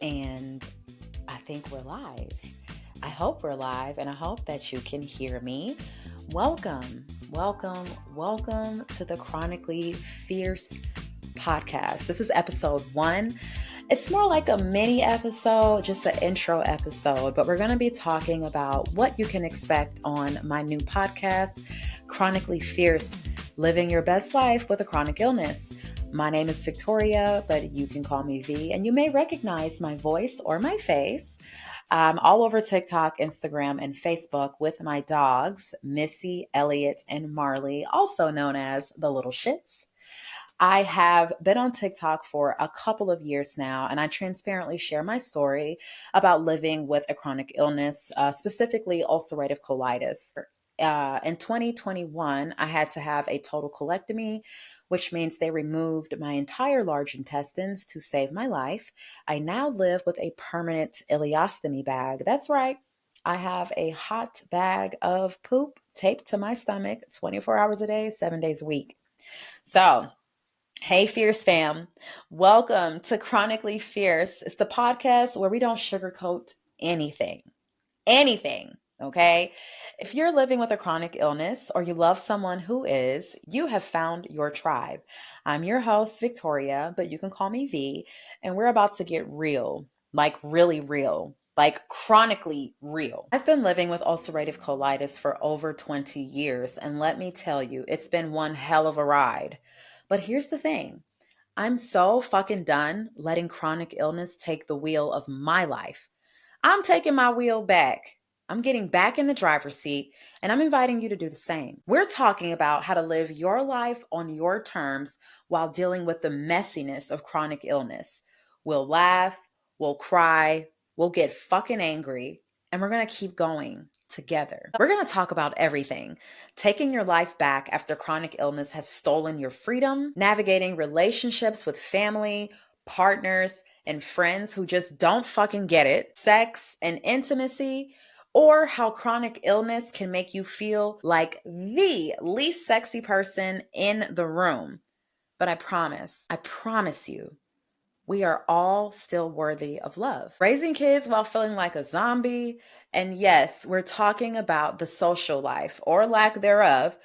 And I think we're live. I hope we're live and I hope that you can hear me. Welcome, welcome to the Chronically Fierce podcast. This is episode 1. It's more like a mini episode, just an intro episode, but we're going to be talking about what you can expect on my new podcast, Chronically Fierce, Living Your Best Life with a Chronic Illness. My name is Victoria, but you can call me V, and you may recognize my voice or my face. I'm all over TikTok, Instagram, and Facebook with my dogs, Missy, Elliot, and Marley, also known as the Little Shits. I have been on TikTok for a couple of years now, and I transparently share my story about living with a chronic illness, specifically ulcerative colitis. In 2021, I had to have a total colectomy, which means they removed my entire large intestines to save my life. I now live with a permanent ileostomy bag. That's right. I have a hot bag of poop taped to my stomach 24 hours a day, 7 days a week. So, hey, Fierce fam. Welcome to Chronically Fierce. It's the podcast where we don't sugarcoat anything. Anything. Okay. If you're living with a chronic illness or you love someone who is, you have found your tribe. I'm your host, Victoria, but you can call me V, and we're about to get real, like really real, like chronically real. I've been living with ulcerative colitis for over 20 years, and let me tell you, it's been one hell of a ride. But here's the thing. I'm so fucking done letting chronic illness take the wheel of my life. I'm taking my wheel back. I'm getting back in the driver's seat, and I'm inviting you to do the same. We're talking about how to live your life on your terms while dealing with the messiness of chronic illness. We'll laugh, we'll cry, we'll get fucking angry, and we're going to keep going together. We're going to talk about everything: taking your life back after chronic illness has stolen your freedom, navigating relationships with family, partners, and friends who just don't fucking get it, sex and intimacy, or how chronic illness can make you feel like the least sexy person in the room. But I promise you, we are all still worthy of love. Raising kids while feeling like a zombie. And yes, we're talking about the social life or lack thereof,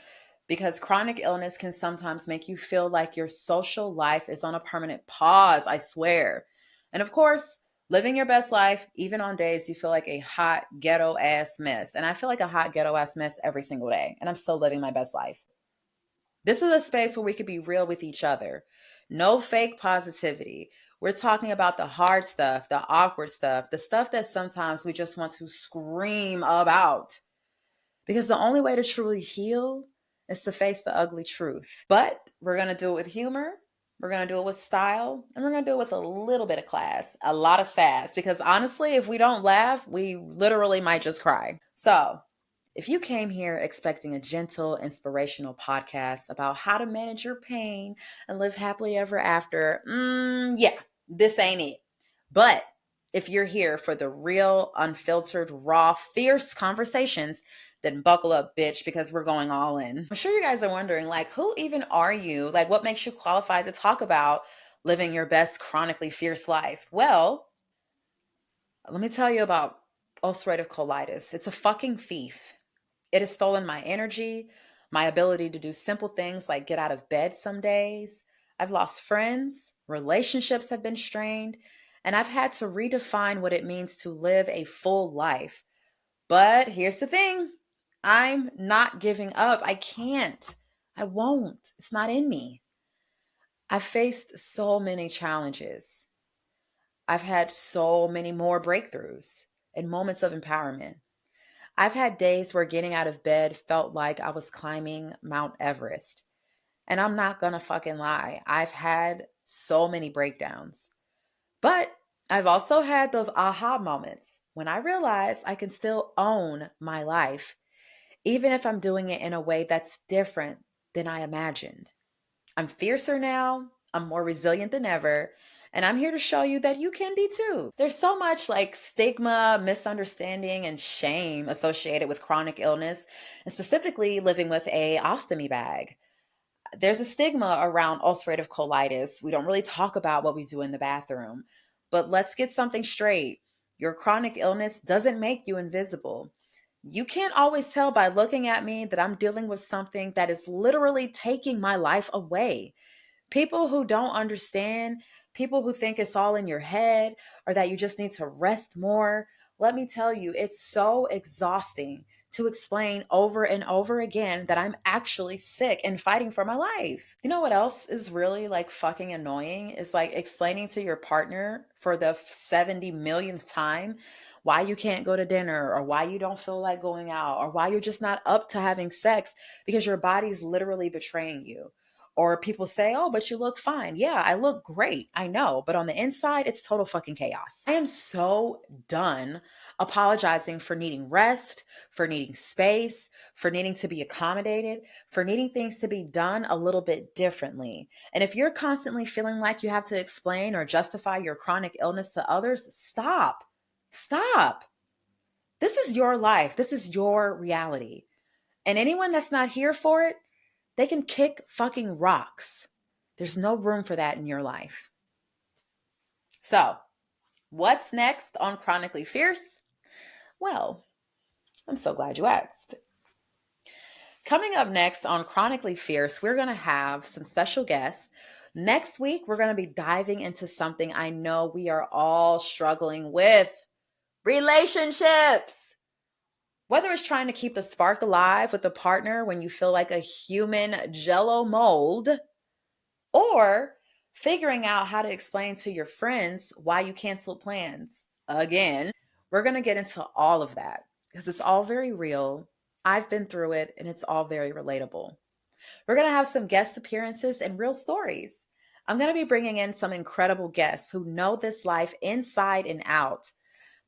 because chronic illness can sometimes make you feel like your social life is on a permanent pause, I swear. And of course, living your best life, even on days you feel like a hot ghetto ass mess. And I feel like a hot ghetto ass mess every single day, and I'm still living my best life. This is a space where we can be real with each other. No fake positivity. We're talking about the hard stuff, the awkward stuff, the stuff that sometimes we just want to scream about. Because the only way to truly heal is to face the ugly truth. But we're going to do it with humor. We're going to do it with style. And we're going to do it with a little bit of class, a lot of sass. Because honestly, if we don't laugh, we literally might just cry. So, if you came here expecting a gentle, inspirational podcast about how to manage your pain and live happily ever after, yeah, this ain't it. But if you're here for the real, unfiltered, raw, fierce conversations, then buckle up, bitch, because we're going all in. I'm sure you guys are wondering, like, who even are you? Like, what makes you qualified to talk about living your best chronically fierce life? Well, let me tell you about ulcerative colitis. It's a fucking thief. It has stolen my energy, my ability to do simple things like get out of bed some days. I've lost friends, relationships have been strained, and I've had to redefine what it means to live a full life. But here's the thing: I'm not giving up. I can't. I won't. It's not in me. I've faced so many challenges. I've had so many more breakthroughs and moments of empowerment. I've had days where getting out of bed felt like I was climbing Mount Everest. And I'm not gonna fucking lie, I've had so many breakdowns. But I've also had those aha moments when I realize I can still own my life, even if I'm doing it in a way that's different than I imagined. I'm fiercer now, I'm more resilient than ever, and I'm here to show you that you can be too. There's so much like stigma, misunderstanding, and shame associated with chronic illness, and specifically living with a ostomy bag. There's a stigma around ulcerative colitis. We don't really talk about what we do in the bathroom. But let's get something straight. Your chronic illness doesn't make you invisible. You can't always tell by looking at me that I'm dealing with something that is literally taking my life away. People who don't understand, people who think it's all in your head or that you just need to rest more, let me tell you, it's so exhausting to explain over and over again that I'm actually sick and fighting for my life. You know what else is really like fucking annoying? Is like explaining to your partner for the 70 millionth time why you can't go to dinner or why you don't feel like going out or why you're just not up to having sex because your body's literally betraying you. Or people say, oh, but you look fine. Yeah, I look great. I know. But on the inside, it's total fucking chaos. I am so done apologizing for needing rest, for needing space, for needing to be accommodated, for needing things to be done a little bit differently. And if you're constantly feeling like you have to explain or justify your chronic illness to others, stop. Stop. This is your life. This is your reality. And anyone that's not here for it, they can kick fucking rocks. There's no room for that in your life. So, what's next on Chronically Fierce? Well, I'm so glad you asked. Coming up next on Chronically Fierce, we're going to have some special guests. Next week, we're going to be diving into something I know we are all struggling with: relationships. Whether it's trying to keep the spark alive with a partner when you feel like a human jello mold, or figuring out how to explain to your friends why you canceled plans again. We're going to get into all of that because it's all very real. I've been through it and it's all very relatable. We're going to have some guest appearances and real stories. I'm going to be bringing in some incredible guests who know this life inside and out.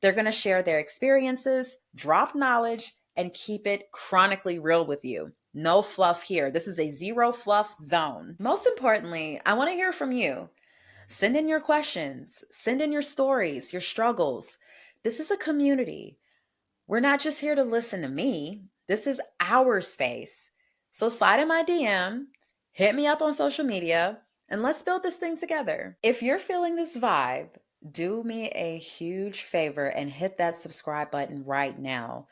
They're going to share their experiences, drop knowledge, and keep it chronically real with you. No fluff here. This is a zero fluff zone. Most importantly, I want to hear from you. Send in your questions, send in your stories, your struggles. This is a community. We're not just here to listen to me. This is our space. So slide in my DM, hit me up on social media, and let's build this thing together. If you're feeling this vibe, do me a huge favor and hit that subscribe button right now.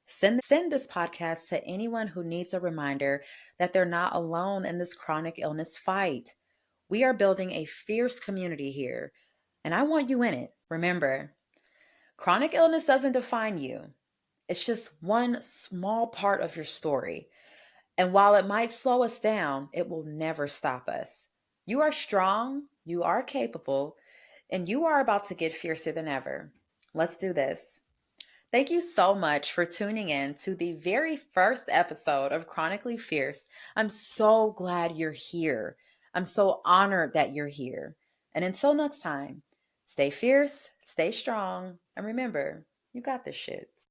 Send this podcast to anyone who needs a reminder that they're not alone in this chronic illness fight. We are building a fierce community here, and I want you in it. Remember, chronic illness doesn't define you. It's just one small part of your story. And while it might slow us down, it will never stop us. You are strong, you are capable, and you are about to get fiercer than ever. Let's do this. Thank you so much for tuning in to the very first episode of Chronically Fierce. I'm so glad you're here. I'm so honored that you're here. And until next time, stay fierce, stay strong, and remember, you got this shit.